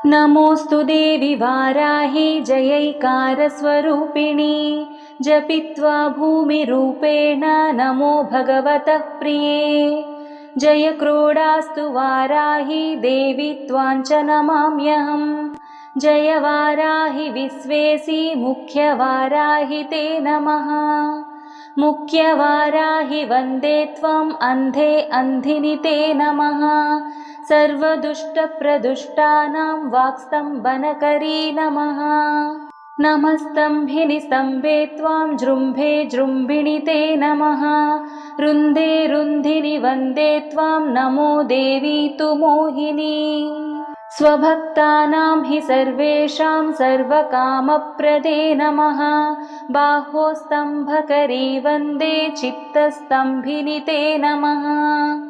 नमोऽस्तु देवि वाराहि जयैकारस्वरूपिणि जपित्वा भूमिरूपेण नमो भगवतः प्रिये। जय क्रोडास्तु वाराहि देवि त्वाञ्च नमाम्यहम्। जय वाराहि विश्वेसि मुख्यवाराहि ते नमः। मुख्यवाराहि वन्दे त्वम् अन्धे अन्धिनि ते नमः। सर्वदुष्टप्रदुष्टानां वाक्स्तम्भनकरी नमः। नमस्तम्भिनि स्तम्भे त्वां जृम्भे जृम्भिणि ते नमः। रुन्धे रुन्धिनि वन्दे त्वां नमो देवी तु मोहिनी। स्वभक्तानां हि सर्वेषां सर्वकामप्रदे नमः। बाहोस्तम्भकरी वन्दे चित्तस्तम्भिनि ते नमः।